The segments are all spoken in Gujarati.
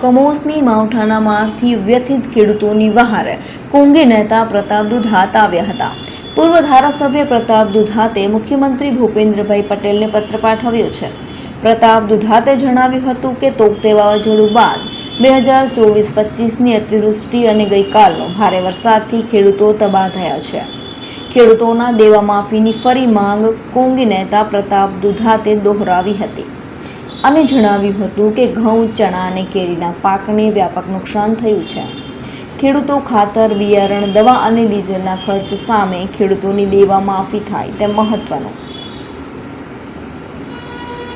કમોસમી માવઠાના મારથી વ્યથિત ખેડૂતોની વહાર કોંગી નેતા પ્રતાપ દુધાત આવ્યા હતા। પૂર્વ ધારાસભ્ય પ્રતાપ દુધાતે મુખ્યમંત્રી ભૂપેન્દ્રભાઈ પટેલને પત્ર પાઠવ્યો છે। પ્રતાપ દુધાતે જણાવ્યું હતું કે તોકતે વાવાઝોડું બાદ 2024-25ની અતિવૃષ્ટિ અને ગઈકાલનો ભારે વરસાદથી ખેડૂતો તબાહ થયા છે। ખેડૂતોના દેવા માફીની ફરી માંગ કોંગી નેતા પ્રતાપ દુધાતે દોહરાવી હતી અને જણાવ્યું હતું કે ઘઉં, ચણા અને કેરીના પાકને વ્યાપક નુકસાન થયું છે। ખેડૂતો ખાતર, બિયારણ, દવા અને ડીઝલના ખર્ચ સામે ખેડૂતોની દેવા માફી થાય તે મહત્વનું।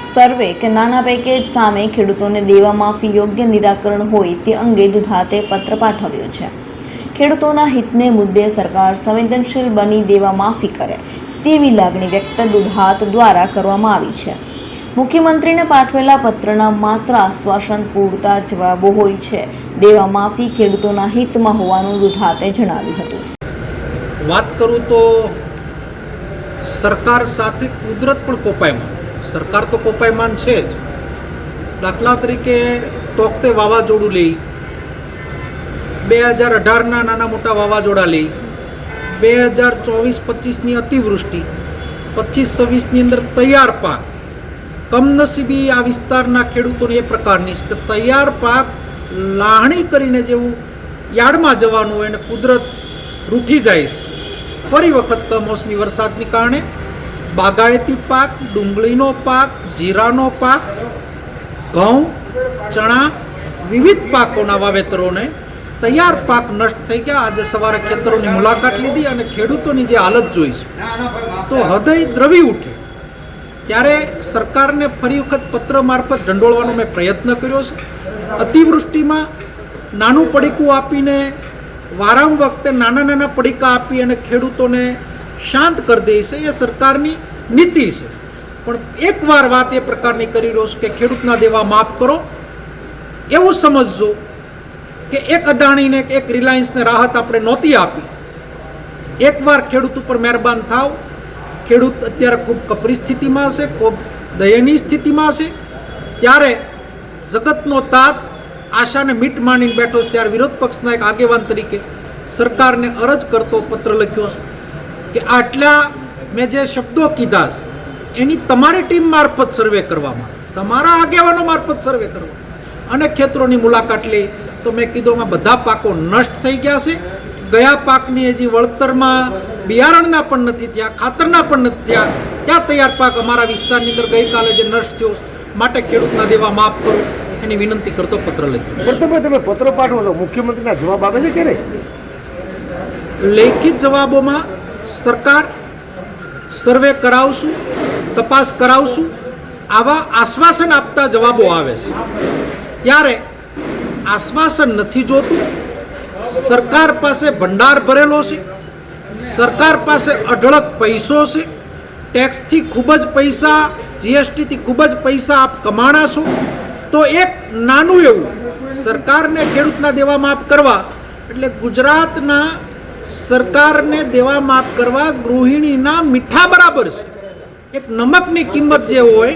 સર્વે કે નાના પેકેજ સામે ખેડૂતોને દેવા માફી યોગ્ય નિરાકરણ હોય તે અંગે દુધાતે પત્ર પાઠવ્યો છે। ખેડૂતોના હિતને મુદ્દે સરકાર સંવેદનશીલ બની દેવા માફી કરે તેવી લાગણી વ્યક્ત દુધાત દ્વારા કરવામાં આવી છે। મુખ્યમંત્રીને પાઠવેલા પત્રના માત્ર આશ્વાસન પૂરતા જવાબો હોય છે। દેવા માફી ખેડૂતોના હિતમાં હોવાનું દુધાતે જણાવ્યું હતું। વાત કરું તો સરકાર સાથે કુદરત પણ કોપાયમાન, સરકાર તો કોપાયમાન છે જ। દાખલા તરીકે તોકતે વાવાઝોડું લઈ, 2018ના નાના મોટા વાવાઝોડા લઈ, 2024-25ની અતિવૃષ્ટિ, 25-26ની અંદર તૈયાર પાક, કમનસીબી આ વિસ્તારના ખેડૂતોને એ પ્રકારની કે તૈયાર પાક લાહણી કરીને જેવું યાર્ડમાં જવાનું હોય અને કુદરત રૂઠી જાય છે। ફરી વખત કમોસમી વરસાદને કારણે બાગાયતી પાક, ડુંગળીનો પાક, જીરાનો પાક, ઘઉં, ચણા, વિવિધ પાકોના વાવેતરોને તૈયાર પાક નષ્ટ થઈ ગયા। આજે સવારે ખેતરોની મુલાકાત લીધી અને ખેડૂતોની જે હાલત જોઈ છે તો હૃદય દ્રવી ઉઠે। ત્યારે સરકારને ફરી વખત પત્ર મારફત ઢંઢોળવાનો મેં પ્રયત્ન કર્યો છે। અતિવૃષ્ટિમાં નાનું પડીકું આપીને વારંવાર વખતે નાના પડીકા આપી અને ખેડૂતોને શાંત કરી દે છે એ સરકારની નીતિ છે। પણ એકવાર વાત એ પ્રકારની કરી રહ્યો છે કે ખેડૂતના દેવા માફ કરો, એવું સમજજો કે એક અદાણીને એક રિલાયન્સને રાહત આપણે નહોતી આપી। એકવાર ખેડૂત ઉપર મહેરબાન થાવ। ખેડૂત અત્યારે ખૂબ કપરી સ્થિતિમાં છે, ખૂબ દયનીય સ્થિતિમાં છે। ત્યારે જગતનો તાત આશાને મીટ માનીને બેઠો છે। ત્યારે વિરોધ પક્ષના એક આગેવાન તરીકે સરકારને અરજ કરતો પત્ર લખ્યો છે કે આટલા મેં જે શબ્દો કીધા છે એની તમારી ટીમ મારફત સર્વે કરવામાં, તમારા આગેવાનો મારફત સર્વે કરવા અને ખેતરોની મુલાકાત લઈ તો મેં કીધું આ બધા પાકો નષ્ટ થઈ ગયા છે। ગયા પાકની હજી વળતરમાં બિયારણના પણ નથી થયા, ખાતરના પણ નથી થયા। ત્યાં તૈયાર પાક અમારા વિસ્તારની અંદર ગઈકાલે જે નષ્ટ થયો, માટે ખેડૂતના દેવા માફ કરો એની વિનંતી કરતો પત્ર લખ્યો। તમે પત્ર પાઠવો તો મુખ્યમંત્રીના જવાબ આવે છે કે નહીં? લેખિત જવાબોમાં સરકાર સર્વે કરાવશું, તપાસ કરાવશું આવા આશ્વાસન આપતા જવાબો આવે છે। ત્યારે આશ્વાસન નથી જોતું। સરકાર પાસે ભંડાર ભરેલો છે, સરકાર પાસે અઢળક પૈસો છે, ટેક્સથી ખૂબ જ પૈસા, જીએસટીથી ખૂબ જ પૈસા આપ કમાણા છો। તો એક નાનું એવું સરકારને ખેડૂતના દેવા માફ કરવા એટલે ગુજરાતના સરકારને દેવા માફ કરવા ગૃહિણીના મીઠા બરાબર છે। એક નમકની કિંમત જે હોય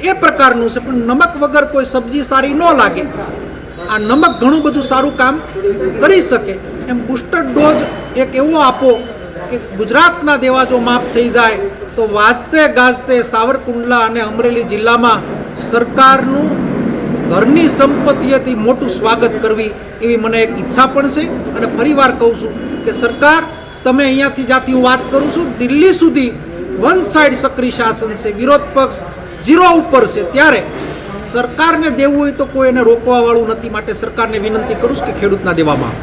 એ પ્રકારનું છે, પણ નમક વગર કોઈ સબ્જી સારી ન લાગે। આ નમક ઘણું બધું સારું કામ કરી શકે। એમ બુસ્ટર ડોઝ એક એવો આપો કે ગુજરાતના દેવા જો માફ થઈ જાય તો વાજતે ગાજતે સાવરકુંડલા અને અમરેલી જિલ્લામાં સરકારનું ઘરની સંપત્તિથી મોટું સ્વાગત કરવી એવી મને એક ઈચ્છા પણ છે। અને ફરીવાર કહું છું કે સરકાર, તમે અહીંયાથી જ્યાંથી હું વાત કરું છું દિલ્હી સુધી વન સાઇડ સક્રિય શાસન છે, વિરોધ પક્ષ 0 ઉપર છે। ત્યારે સરકારને દેવું હોય તો કોઈ એને રોકવા વાળું નથી। માટે સરકારને વિનંતી કરું છું કે ખેડૂતના દેવામાં